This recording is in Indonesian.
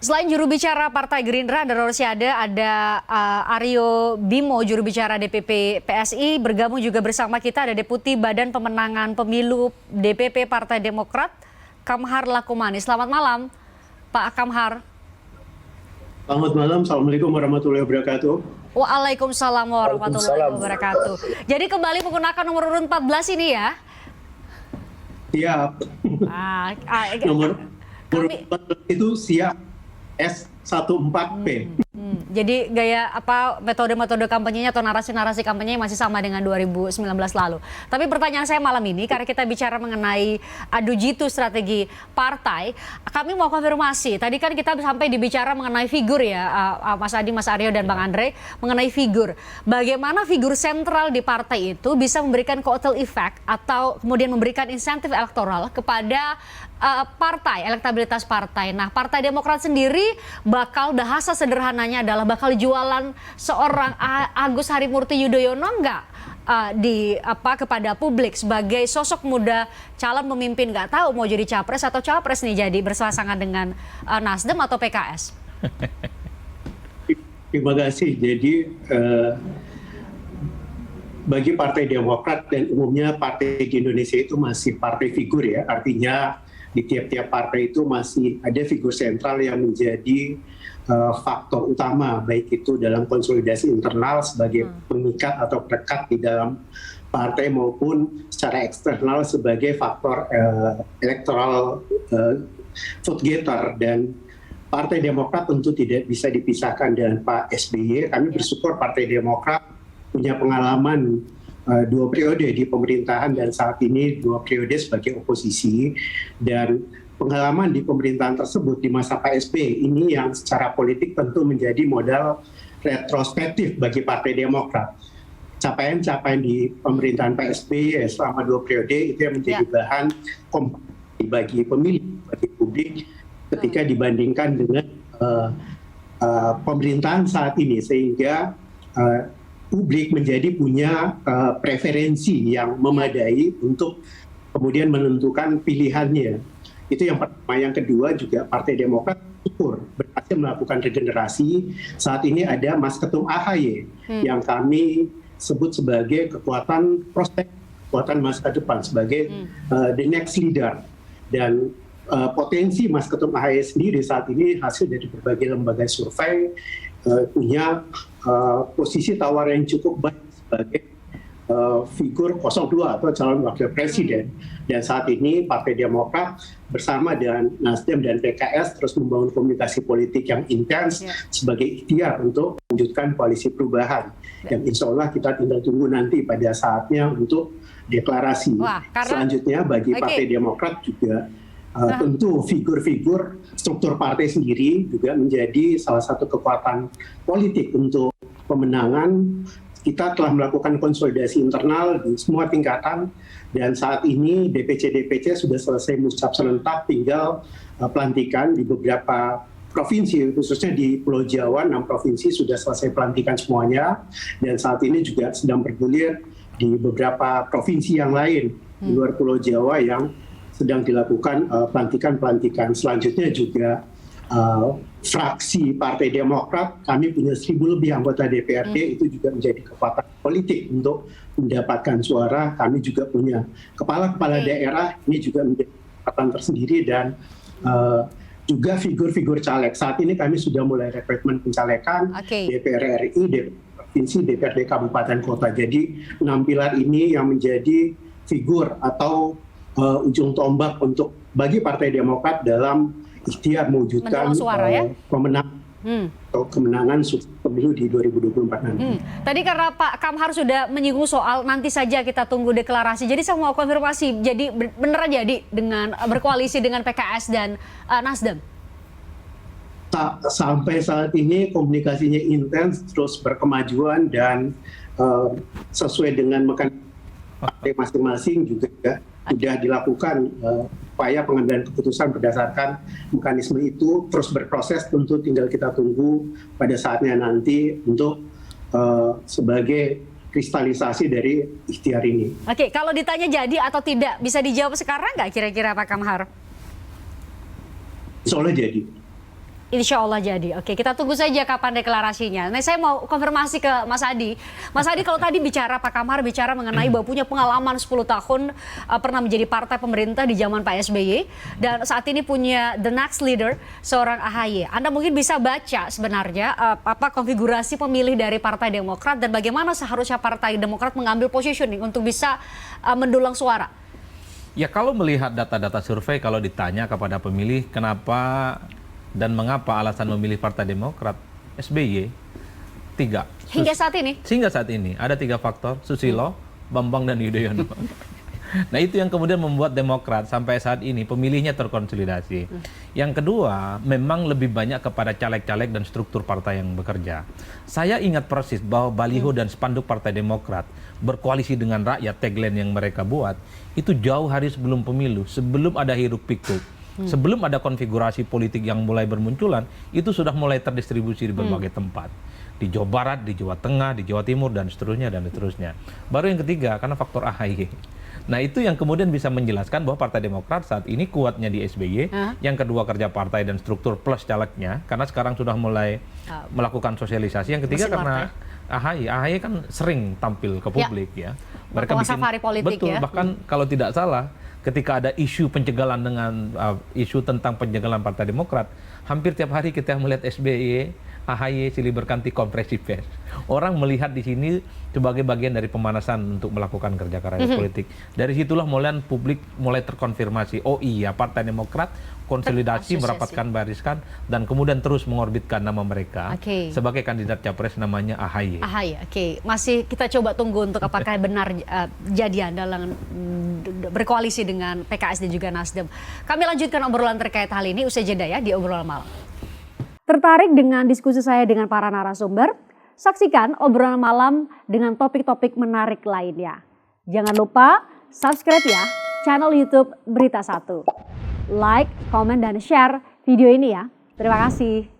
Selain juru bicara Partai Gerindra dan Rosiade, ada Aryo Bimo, juru bicara DPP PSI, bergabung juga bersama kita ada Deputi Badan Pemenangan Pemilu DPP Partai Demokrat, Kamhar Lakumani. Selamat malam, Pak Kamhar. Selamat malam, Assalamualaikum warahmatullahi wabarakatuh. Waalaikumsalam warahmatullahi wabarakatuh. Jadi kembali menggunakan nomor urut 14 ini ya? Siap. Nomor urut 14 itu siap. S14P. Jadi gaya metode-metode kampanyenya atau narasi-narasi kampanyenya masih sama dengan 2019 lalu. Tapi pertanyaan saya malam ini, karena kita bicara mengenai adu jitu strategi partai, kami mau konfirmasi. Tadi kan kita sampai dibicara mengenai figur ya, Mas Adi, Mas Aryo, dan Bang Andre, mengenai figur. Bagaimana figur sentral di partai itu bisa memberikan kotel efek atau kemudian memberikan insentif elektoral kepada partai, elektabilitas partai. Nah, Partai Demokrat sendiri bakal bahasa sederhananya adalah bakal jualan seorang Agus Harimurti Yudhoyono enggak kepada publik sebagai sosok muda calon pemimpin, nggak tahu mau jadi capres atau cawapres nih, jadi berpasangan dengan Nasdem atau PKS. Terima kasih. Jadi bagi Partai Demokrat dan umumnya partai di Indonesia itu masih partai figur ya, artinya di tiap-tiap partai itu masih ada figur sentral yang menjadi faktor utama, baik itu dalam konsolidasi internal sebagai pengikat atau perekat di dalam partai maupun secara eksternal sebagai faktor elektoral vote getter. Dan Partai Demokrat tentu tidak bisa dipisahkan dengan Pak SBY. Kami bersyukur Partai Demokrat punya pengalaman 2 periode di pemerintahan dan saat ini 2 periode sebagai oposisi, dan pengalaman di pemerintahan tersebut di masa Pak SBY ini yang secara politik tentu menjadi modal retrospektif bagi Partai Demokrat. Capaian-capaian di pemerintahan Pak SBY selama 2 periode itu yang menjadi bahan kompetisi bagi pemilih, bagi publik ketika dibandingkan dengan pemerintahan saat ini, sehingga publik menjadi punya preferensi yang memadai untuk kemudian menentukan pilihannya. Itu yang pertama. Yang kedua juga Partai Demokrat syukur berhasil melakukan regenerasi. Saat ini ada Mas Ketum AHY yang kami sebut sebagai kekuatan prospek, kekuatan masa depan, sebagai the next leader. Dan potensi Mas Ketum AHY sendiri saat ini hasil dari berbagai lembaga survei punya posisi tawar yang cukup baik sebagai figur 02 atau calon wakil presiden. Dan saat ini Partai Demokrat bersama dengan Nasdem dan PKS terus membangun komunikasi politik yang intens sebagai ikhtiar untuk melanjutkan koalisi perubahan. Yang insya Allah kita tinggal tunggu nanti pada saatnya untuk deklarasi. Selanjutnya bagi Partai Demokrat juga tentu figur-figur struktur partai sendiri juga menjadi salah satu kekuatan politik untuk pemenangan. Kita telah melakukan konsolidasi internal di semua tingkatan dan saat ini DPC sudah selesai musyawarah serentak, tinggal pelantikan di beberapa provinsi, khususnya di Pulau Jawa 6 provinsi sudah selesai pelantikan semuanya, dan saat ini juga sedang bergulir di beberapa provinsi yang lain di luar Pulau Jawa yang sedang dilakukan pelantikan-pelantikan. Selanjutnya juga fraksi Partai Demokrat, kami punya 1.000 lebih anggota DPRD, itu juga menjadi kekuatan politik untuk mendapatkan suara. Kami juga punya kepala-kepala daerah, ini juga menjadi kekuatan tersendiri, dan juga figur-figur caleg. Saat ini kami sudah mulai rekrutmen pencalekan DPR RI, DPR Provinsi, DPRD Kabupaten Kota. Jadi 6 pilar ini yang menjadi figur atau ujung tombak untuk bagi Partai Demokrat dalam ikhtiar mewujudkan kemenangan pemilu di 2024 nanti. Tadi karena Pak Kamhar sudah menyinggung soal nanti saja kita tunggu deklarasi, jadi saya mau konfirmasi, jadi beneran jadi dengan berkoalisi dengan PKS dan Nasdem? Sampai saat ini komunikasinya intens, terus berkemajuan, dan sesuai dengan mekanisme partai masing-masing juga sudah dilakukan upaya pengambilan keputusan berdasarkan mekanisme itu, terus berproses. Tentu tinggal kita tunggu pada saatnya nanti untuk sebagai kristalisasi dari ikhtiar ini. Oke, kalau ditanya jadi atau tidak, bisa dijawab sekarang nggak kira-kira Pak Kamhar? Insya Allah jadi. Insya Allah jadi. Oke, kita tunggu saja kapan deklarasinya. Nah, saya mau konfirmasi ke Mas Adi. Mas Adi, kalau tadi bicara Pak Kamhar bicara mengenai bahwa punya pengalaman 10 tahun pernah menjadi partai pemerintah di zaman Pak SBY dan saat ini punya the next leader seorang AHY. Anda mungkin bisa baca sebenarnya apa konfigurasi pemilih dari Partai Demokrat dan bagaimana seharusnya Partai Demokrat mengambil positioning untuk bisa mendulang suara. Ya, kalau melihat data-data survei, kalau ditanya kepada pemilih kenapa dan mengapa alasan memilih Partai Demokrat, SBY, 3. Hingga saat ini? Sehingga saat ini, ada 3 faktor, Susilo, Bambang, dan Yudhoyono. Nah, itu yang kemudian membuat Demokrat sampai saat ini pemilihnya terkonsolidasi. Yang kedua, memang lebih banyak kepada caleg-caleg dan struktur partai yang bekerja. Saya ingat persis bahwa baliho dan spanduk Partai Demokrat berkoalisi dengan rakyat, tagline yang mereka buat, itu jauh hari sebelum pemilu, sebelum ada hiruk pikuk. Sebelum ada konfigurasi politik yang mulai bermunculan, itu sudah mulai terdistribusi di berbagai tempat. Di Jawa Barat, di Jawa Tengah, di Jawa Timur, dan seterusnya, dan seterusnya. Baru yang ketiga, karena faktor AHY. Nah, itu yang kemudian bisa menjelaskan bahwa Partai Demokrat saat ini kuatnya di SBY, yang kedua kerja partai dan struktur plus calegnya, karena sekarang sudah mulai melakukan sosialisasi. Yang ketiga karena AHY kan sering tampil ke publik ya. Mereka bikin safari politik, betul, bahkan kalau tidak salah, ketika ada isu pencegalan dengan isu tentang pencegalan Partai Demokrat, hampir tiap hari kita melihat SBY, AHY silih berganti konferensi pers. Orang melihat di sini sebagai bagian dari pemanasan untuk melakukan kerja karya politik. Dari situlah publik mulai terkonfirmasi, oh iya Partai Demokrat konsolidasi, merapatkan barisan, dan kemudian terus mengorbitkan nama mereka sebagai kandidat capres namanya AHY. AHY, masih kita coba tunggu untuk apakah benar jadian dalam berkoalisi dengan PKS dan juga Nasdem. Kami lanjutkan obrolan terkait hal ini usai jeda ya di obrolan malam. Tertarik dengan diskusi saya dengan para narasumber? Saksikan obrolan malam dengan topik-topik menarik lainnya. Jangan lupa subscribe ya channel YouTube Berita 1. Like, komen, dan share video ini ya. Terima kasih.